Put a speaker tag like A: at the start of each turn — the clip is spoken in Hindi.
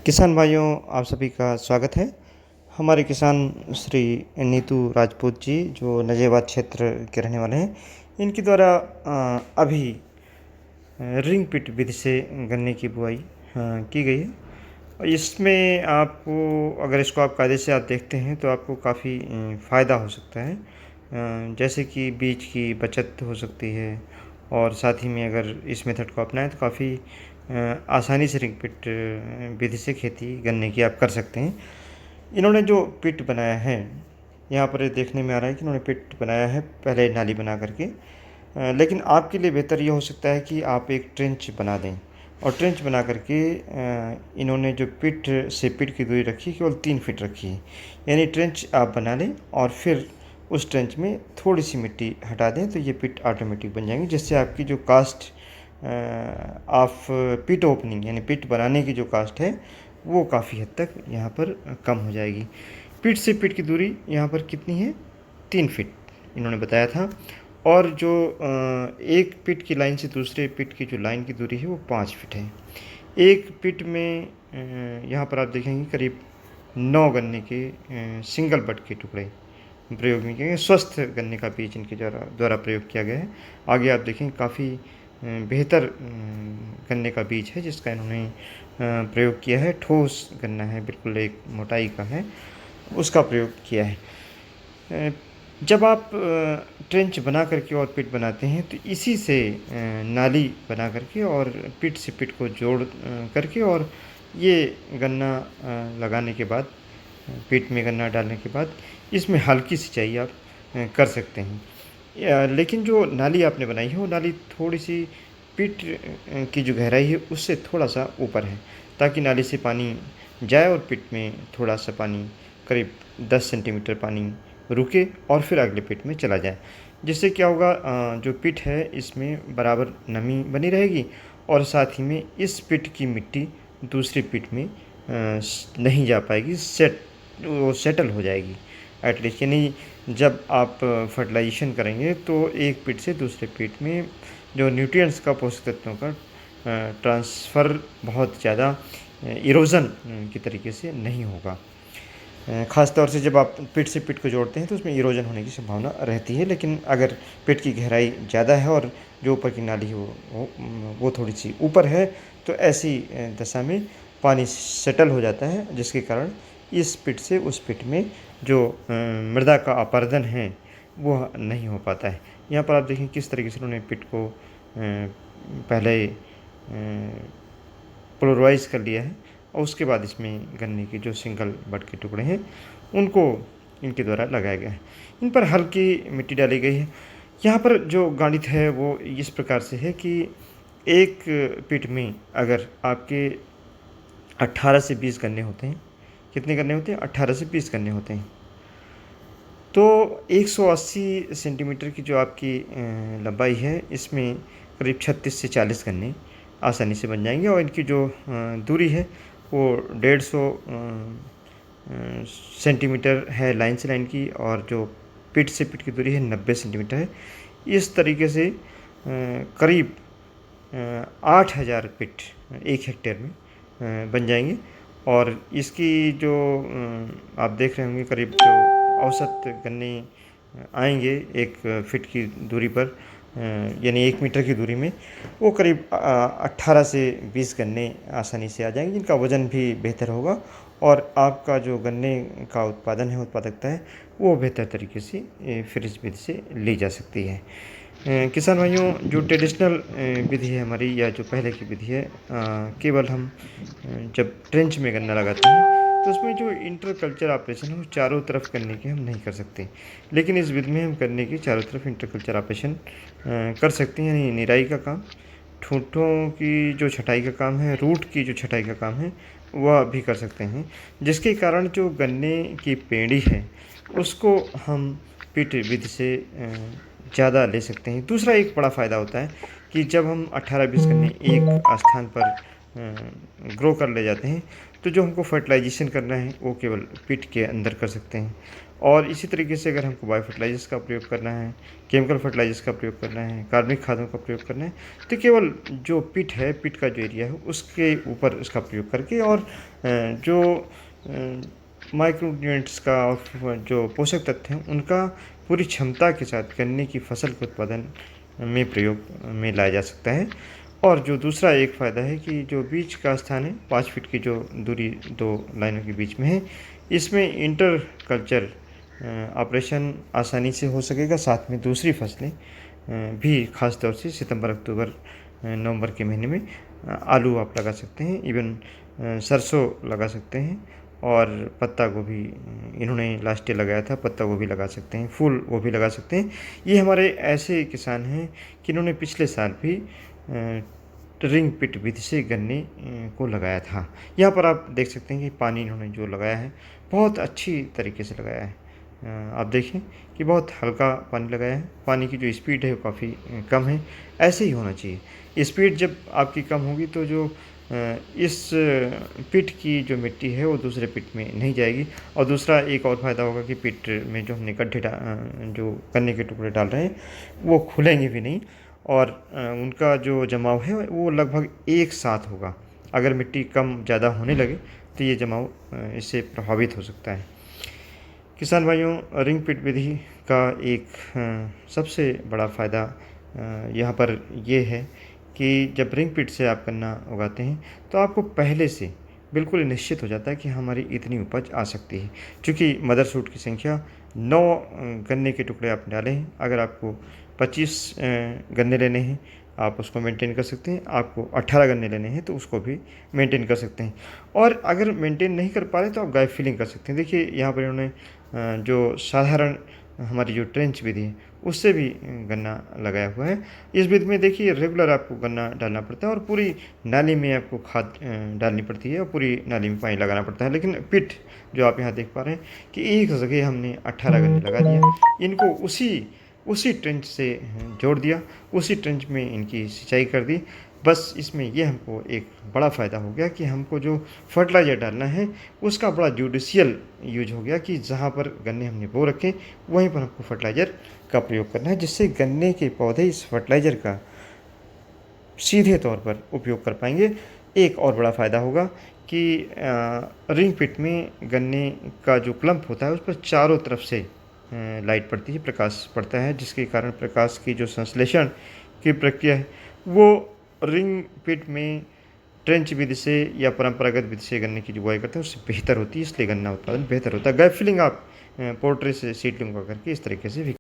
A: किसान भाइयों, आप सभी का स्वागत है। हमारे किसान श्री नीतू राजपूत जी, जो नज़ेबाद क्षेत्र के रहने वाले हैं, इनके द्वारा अभी रिंग पिट विधि से गन्ने की बुआई की गई है। और इसमें आपको, अगर इसको आप कायदे से आप देखते हैं तो आपको काफ़ी फ़ायदा हो सकता है। जैसे कि बीज की बचत हो सकती है, और साथ ही में अगर इस मेथड को अपनाएं तो काफ़ी आसानी से रिंग पिट विधि से खेती गन्ने की आप कर सकते हैं। इन्होंने जो पिट बनाया है, यहाँ पर ये देखने में आ रहा है कि इन्होंने पिट बनाया है पहले नाली बना करके। लेकिन आपके लिए बेहतर ये हो सकता है कि आप एक ट्रेंच बना दें, और ट्रेंच बना करके इन्होंने जो पिट से पिट की दूरी रखी केवल 3 फीट रखी है। यानी ट्रेंच आप बना लें और फिर उस ट्रेंच में थोड़ी सी मिट्टी हटा दें तो ये पिट ऑटोमेटिक बन जाएंगी, जिससे आपकी जो कास्ट ऑफ पिट ओपनिंग यानी पिट बनाने की जो कास्ट है वो काफ़ी हद तक यहाँ पर कम हो जाएगी। पिट से पिट की दूरी यहाँ पर कितनी है? 3 फीट इन्होंने बताया था। और जो एक पिट की लाइन से दूसरे पिट की जो लाइन की दूरी है वो 5 फीट है। एक पिट में यहाँ पर आप देखेंगे करीब 9 गन्ने के सिंगल बड के टुकड़े प्रयोग में किए गए। स्वस्थ गन्ने का बीज इनके द्वारा प्रयोग किया गया है। आगे आप देखें काफ़ी बेहतर गन्ने का बीज है जिसका इन्होंने प्रयोग किया है। ठोस गन्ना है, बिल्कुल एक मोटाई का है, उसका प्रयोग किया है। जब आप ट्रेंच बना करके और पिट बनाते हैं तो इसी से नाली बना करके और पिट से पिट को जोड़ करके और ये गन्ना लगाने के बाद, पिट में गन्ना डालने के बाद इसमें हल्की सिंचाई आप कर सकते हैं। लेकिन जो नाली आपने बनाई है वो नाली थोड़ी सी पिट की जो गहराई है उससे थोड़ा सा ऊपर है, ताकि नाली से पानी जाए और पिट में थोड़ा सा पानी, करीब 10 सेंटीमीटर पानी रुके और फिर अगले पिट में चला जाए। जिससे क्या होगा, जो पिट है इसमें बराबर नमी बनी रहेगी, और साथ ही में इस पिट की मिट्टी दूसरी पिट में नहीं जा पाएगी, वो सेटल हो जाएगी एटलीस्ट। यानी जब आप फर्टिलाइजेशन करेंगे तो एक पिट से दूसरे पिट में जो न्यूट्रिएंट्स का, पोषक तत्वों का ट्रांसफ़र बहुत ज़्यादा इरोज़न की तरीके से नहीं होगा। ख़ास तौर से जब आप पिट से पिट को जोड़ते हैं तो उसमें इरोजन होने की संभावना रहती है। लेकिन अगर पिट की गहराई ज़्यादा है और जो ऊपर की नाली है वो थोड़ी सी ऊपर है, तो ऐसी दशा में पानी सेटल हो जाता है, जिसके कारण इस पिट से उस पिट में जो मृदा का अपर्दन है वो नहीं हो पाता है। यहाँ पर आप देखें किस तरीके से उन्होंने पिट को पहले पोलराइज कर लिया है, और उसके बाद इसमें गन्ने के जो सिंगल बड के टुकड़े हैं उनको इनके द्वारा लगाया गया है। इन पर हल्की मिट्टी डाली गई है। यहाँ पर जो गणित है वो इस प्रकार से है कि एक पिट में अगर आपके 18 से 20 गन्ने होते हैं, कितने गन्ने होते हैं? 18 से 20 गन्ने होते हैं। तो 180 सेंटीमीटर की जो आपकी लंबाई है, इसमें करीब 36 से 40 गन्ने आसानी से बन जाएंगे। और इनकी जो दूरी है वो 150 सेंटीमीटर है लाइन से लाइन की, और जो पिट से पिट की दूरी है 90 सेंटीमीटर है। इस तरीके से करीब 8,000 पिट 1 हेक्टेयर में बन जाएंगे। और इसकी जो आप देख रहे होंगे करीब जो औसत गन्ने आएंगे 1 फीट की दूरी पर, यानी 1 मीटर की दूरी में, वो करीब 18 से 20 गन्ने आसानी से आ जाएंगे, जिनका वज़न भी बेहतर होगा, और आपका जो गन्ने का उत्पादन है, उत्पादकता है, वो बेहतर तरीके से फिर इस विधि से ली जा सकती है। किसान भाइयों, जो ट्रेडिशनल विधि है हमारी, या जो पहले की विधि है, केवल हम जब ट्रेंच में गन्ना लगाते हैं तो उसमें जो इंटर कल्चर ऑपरेशन है वो चारों तरफ करने के हम नहीं कर सकते। लेकिन इस विधि में हम करने की चारों तरफ इंटर कल्चर ऑपरेशन कर सकते हैं। यानी निराई का काम, ठूंठों की जो छटाई का काम है, रूट की जो छटाई का काम है, वह भी कर सकते हैं, जिसके कारण जो गन्ने की पेड़ी है उसको हम पिट विधि से ज़्यादा ले सकते हैं। दूसरा एक बड़ा फ़ायदा होता है कि जब हम 18-20 गन्ने एक स्थान पर ग्रो कर ले जाते हैं, तो जो हमको फर्टिलाइजेशन करना है वो केवल पिट के अंदर कर सकते हैं। और इसी तरीके से अगर हमको बायो फर्टिलाइजर्स का प्रयोग करना है, केमिकल फर्टिलाइजर्स का प्रयोग करना है, कार्बनिक खादों का प्रयोग करना है, तो केवल जो पिट है, पिट का जो एरिया है उसके ऊपर इसका प्रयोग करके और जो माइक्रोन्यूट्रिएंट्स का और जो पोषक तत्व हैं उनका पूरी क्षमता के साथ गन्ने की फसल के उत्पादन में प्रयोग में लाया जा सकता है। और जो दूसरा एक फ़ायदा है कि जो बीज का स्थान है 5 फीट की जो दूरी 2 लाइनों के बीच में है, इसमें इंटर कल्चर ऑपरेशन आसानी से हो सकेगा। साथ में दूसरी फसलें भी ख़ास तौर से सितंबर, अक्टूबर, नवंबर के महीने में आलू आप लगा सकते हैं, इवन सरसों लगा सकते हैं और पत्ता गोभी इन्होंने लास्ट ईयर लगाया था, पत्ता गोभी लगा सकते हैं, फूल गोभी लगा सकते हैं। ये हमारे ऐसे किसान हैं कि इन्होंने पिछले साल भी रिंग पिट विधि से गन्ने को लगाया था। यहाँ पर आप देख सकते हैं कि पानी इन्होंने जो लगाया है बहुत अच्छी तरीके से लगाया है। आप देखें कि बहुत हल्का पानी लगाया है, पानी की जो स्पीड है वो काफ़ी कम है। ऐसे ही होना चाहिए। स्पीड जब आपकी कम होगी तो जो इस पिट की जो मिट्टी है वो दूसरे पिट में नहीं जाएगी। और दूसरा एक और फ़ायदा होगा कि पिट में जो हमने गड्ढे जो गन्ने के टुकड़े डाल रहे हैं वो खुलेंगे भी नहीं और उनका जो जमाव है वो लगभग एक साथ होगा। अगर मिट्टी कम ज़्यादा होने लगे तो ये जमाव इससे प्रभावित हो सकता है। किसान भाइयों, रिंग पिट विधि का एक सबसे बड़ा फ़ायदा यहाँ पर ये है कि जब रिंग पिट से आप गन्ना उगाते हैं तो आपको पहले से बिल्कुल निश्चित हो जाता है कि हमारी इतनी उपज आ सकती है। चूँकि मदर सूट की संख्या 9 गन्ने के टुकड़े आप डाले हैं, अगर आपको 25 गन्ने लेने हैं आप उसको मेंटेन कर सकते हैं। आपको 18 गन्ने लेने हैं तो उसको भी मेंटेन कर सकते हैं। और अगर मेंटेन नहीं कर पा रहे तो आप गैप फिलिंग कर सकते हैं। देखिए यहाँ पर इन्होंने जो साधारण हमारी जो ट्रेंच विधि है उससे भी गन्ना लगाया हुआ है। इस विधि में देखिए रेगुलर आपको गन्ना डालना पड़ता है और पूरी नाली में आपको खाद डालनी पड़ती है और पूरी नाली में पानी लगाना पड़ता है। लेकिन पिट जो आप यहाँ देख पा रहे हैं कि एक जगह हमने 18 गन्ने लगा दिया, इनको उसी ट्रेंच से जोड़ दिया, उसी ट्रेंच में इनकी सिंचाई कर दी। बस इसमें ये हमको एक बड़ा फ़ायदा हो गया कि हमको जो फर्टिलाइज़र डालना है उसका बड़ा जुडिशियल यूज हो गया कि जहाँ पर गन्ने हमने बो रखे वहीं पर हमको फर्टिलाइज़र का प्रयोग करना है, जिससे गन्ने के पौधे इस फर्टिलाइज़र का सीधे तौर पर उपयोग कर पाएंगे। एक और बड़ा फ़ायदा होगा कि रिंग पिट में गन्ने का जो क्लम्प होता है उस पर चारों तरफ से लाइट पड़ती है, प्रकाश पड़ता है, जिसके कारण प्रकाश की जो संश्लेषण की प्रक्रिया है वो रिंग पिट में ट्रेंच विधि से या परंपरागत विधि से गन्ने की जो बुआई करते हैं उससे बेहतर होती है, इसलिए गन्ना उत्पादन बेहतर होता है। गैप फिलिंग आप पोल्ट्री से सीडलिंग करके इस तरीके से भी